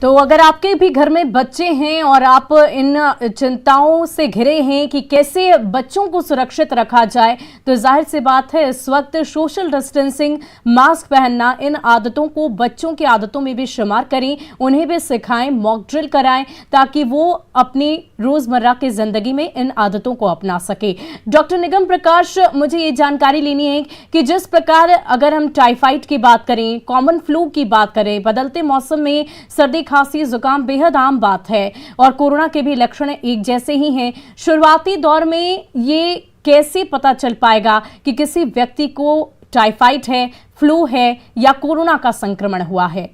तो अगर आपके भी घर में बच्चे हैं और आप इन चिंताओं से घिरे हैं कि कैसे बच्चों को सुरक्षित रखा जाए, तो जाहिर सी बात है इस वक्त सोशल डिस्टेंसिंग, मास्क पहनना, इन आदतों को बच्चों की आदतों में भी शुमार करें, उन्हें भी सिखाएं, मॉक ड्रिल कराएं ताकि वो अपनी रोजमर्रा की जिंदगी में इन आदतों को अपना सके। डॉक्टर निगम प्रकाश, मुझे ये जानकारी लेनी है कि जिस प्रकार अगर हम टाइफाइड की बात करें, कॉमन फ्लू की बात करें, बदलते मौसम में सर्दी खांसी जुकाम बेहद आम बात है और कोरोना के भी लक्षण एक जैसे ही हैं। शुरुआती दौर में ये कैसे पता चल पाएगा कि किसी व्यक्ति को टाइफाइड है, फ्लू है या कोरोना का संक्रमण हुआ है?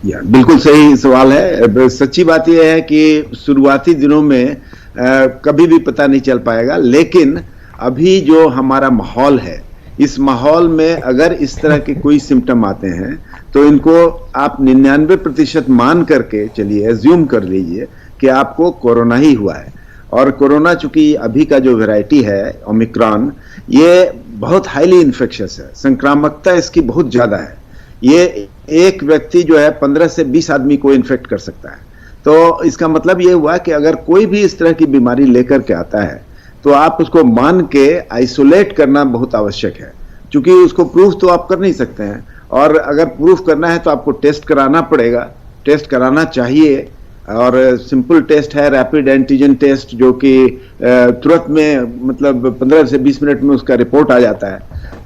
बिल्कुल सही सवाल है। सच्ची बात यह है कि शुरुआती दिनों में कभी भी पता नहीं चल पाएगा, लेकिन अभी जो हमारा माहौल है, इस माहौल में अगर इस तरह के कोई सिम्टम आते हैं तो इनको आप 99% मान करके चलिए, एज्यूम कर लीजिए कि आपको कोरोना ही हुआ है। और कोरोना चूंकि अभी का जो वैरायटी है ओमिक्रॉन, ये बहुत हाईली इन्फेक्शियस है, संक्रामकता इसकी बहुत ज्यादा है। ये एक व्यक्ति जो है 15 से 20 आदमी को इन्फेक्ट कर सकता है। तो इसका मतलब ये हुआ कि अगर कोई भी इस तरह की बीमारी लेकर के आता है तो आप उसको मान के आइसोलेट करना बहुत आवश्यक है, क्योंकि उसको प्रूफ तो आप कर नहीं सकते हैं, और अगर प्रूफ करना है तो आपको टेस्ट कराना पड़ेगा, टेस्ट कराना चाहिए। और सिंपल टेस्ट है रैपिड एंटीजन टेस्ट, जो कि तुरंत में मतलब 15 से 20 मिनट में उसका रिपोर्ट आ जाता है।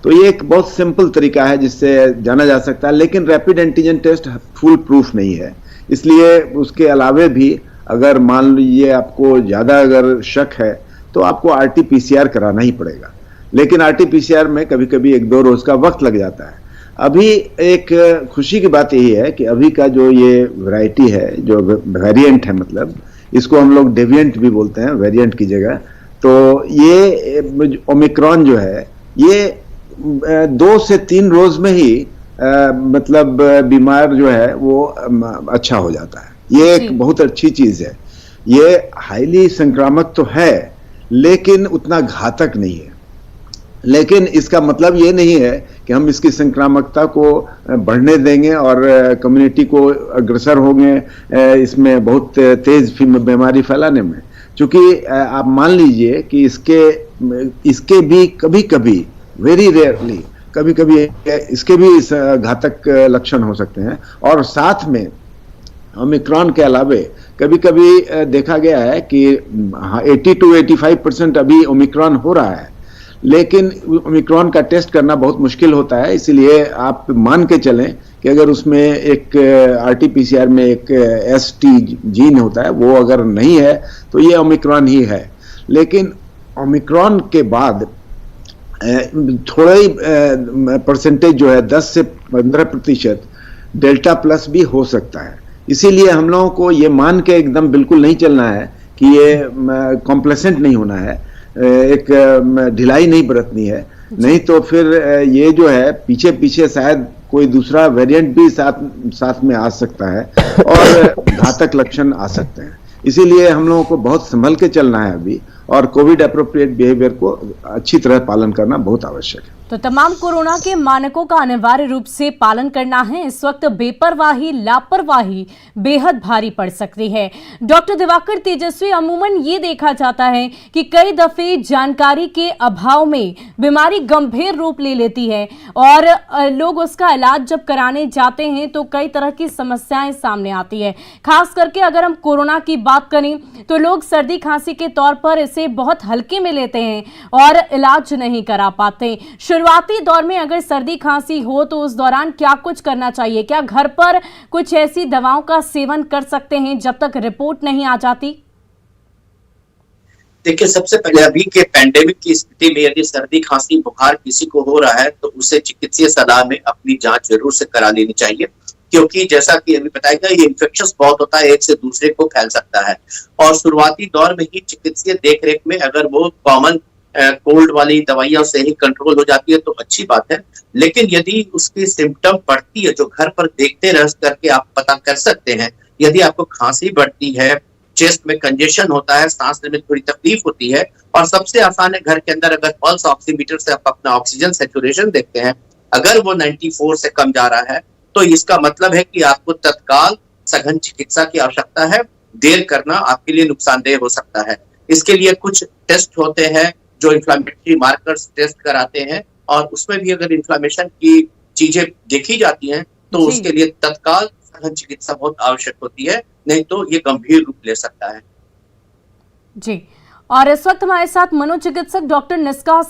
तो ये एक बहुत सिंपल तरीका है जिससे जाना जा सकता है, लेकिन rapid antigen test full proof नहीं है। इसलिए उसके अलावे भी अगर मान लीजिए आपको ज्यादा अगर शक है तो आपको RT-PCR कराना ही पड़ेगा, लेकिन RT-PCR में कभी कभी 1-2 रोज का वक्त लग जाता है। अभी एक खुशी की बात यही है कि अभी का जो ये वैरायटी है, जो वेरिएंट है, मतलब इसको हम लोग डेविएंट भी बोलते हैं वेरिएंट की जगह, तो ये ओमिक्रॉन जो है ये 2 से 3 रोज में ही मतलब बीमार जो है वो अच्छा हो जाता है। ये एक बहुत अच्छी चीज है। ये हाईली संक्रामक तो है लेकिन उतना घातक नहीं है। लेकिन इसका मतलब ये नहीं है कि हम इसकी संक्रामकता को बढ़ने देंगे और कम्युनिटी को अग्रसर होंगे इसमें बहुत तेज बीमारी फैलाने में। क्योंकि आप मान लीजिए कि इसके भी कभी कभी, वेरी रेयरली, कभी कभी इसके भी घातक लक्षण हो सकते हैं। और साथ में ओमिक्रॉन के अलावे कभी कभी देखा गया है कि 80 to 85% अभी ओमिक्रॉन हो रहा है, लेकिन ओमिक्रॉन का टेस्ट करना बहुत मुश्किल होता है। इसलिए आप मान के चलें कि अगर उसमें एक RT-PCR में एक ST जीन होता है, वो अगर नहीं है तो ये ओमिक्रॉन ही है। लेकिन ओमिक्रॉन के बाद थोड़ा ही परसेंटेज जो है 10 से 15% डेल्टा प्लस भी हो सकता है। इसीलिए हम लोगों को ये मान के एकदम बिल्कुल नहीं चलना है कि ये कॉम्प्लेसेंट नहीं होना है, एक ढिलाई नहीं बरतनी है, नहीं तो फिर ये जो है पीछे पीछे शायद कोई दूसरा वेरिएंट भी साथ में आ सकता है और घातक लक्षण आ सकते हैं। इसीलिए हम लोगों को बहुत संभल के चलना है अभी, और कोविड एप्रोप्रिएट बिहेवियर को अच्छी तरह पालन करना बहुत आवश्यक है। तो तमाम कोरोना के मानकों का अनिवार्य रूप से पालन करना है। इस वक्त बेपरवाही, लापरवाही बेहद भारी पड़ सकती है। डॉक्टर दिवाकर तेजस्वी, अमूमन ये देखा जाता है कि कई दफे जानकारी के अभाव में बीमारी गंभीर रूप ले लेती है और लोग उसका इलाज जब कराने जाते हैं तो कई तरह की समस्याएं सामने आती है। खास करके अगर हम कोरोना की बात करें तो लोग सर्दी खांसी के तौर पर इसे बहुत हल्के में लेते हैं और इलाज नहीं करा पाते। शुरुआती दौर में अगर सर्दी खांसी हो तो उस दौरान क्या कुछ करना चाहिए? क्या घर पर कुछ ऐसी दवाओं का सेवन कर सकते हैं जब तक रिपोर्ट नहीं आ जाती? देखिए, सबसे पहले अभी के पैंडेमिक की स्थिति में यदि सर्दी खांसी बुखार किसी को हो रहा है तो उसे चिकित्सीय सलाह में अपनी जांच जरूर से करा लेनी चाहिए, क्योंकि जैसा कि अभी बताया गया, ये इन्फेक्शस बहुत होता है, एक से दूसरे को फैल सकता है। और शुरुआती दौर में ही चिकित्सीय देखरेख में अगर वो कॉमन कोल्ड वाली दवाइयों से ही कंट्रोल हो जाती है तो अच्छी बात है। लेकिन यदि उसकी सिम्टम बढ़ती है, जो घर पर देखते रह करके आप पता कर सकते हैं, यदि आपको खांसी बढ़ती है, चेस्ट में कंजेशन होता है, सांस लेने में थोड़ी तकलीफ होती है, और सबसे आसान है घर के अंदर अगर पल्स ऑक्सीमीटर से आप अपना ऑक्सीजन सैचुरेशन देखते हैं, अगर वो 94 से कम जा रहा है तो इसका मतलब है कि आपको तत्काल सघन चिकित्सा की आवश्यकता है। देर करना आपके लिए नुकसानदेह हो सकता है। इसके लिए कुछ टेस्ट होते हैं जो इन्फ्लेमेटरी मार्कर्स टेस्ट कराते हैं, और उसमें भी अगर इन्फ्लेमेशन की चीजें देखी जाती हैं तो जी। उसके लिए तत्काल सघन चिकित्सा बहुत आवश्यक होती है, नहीं तो ये गंभीर रूप ले सकता है। जी, और इस वक्त हमारे साथ मनोचिकित्सक डॉक्टर निष्का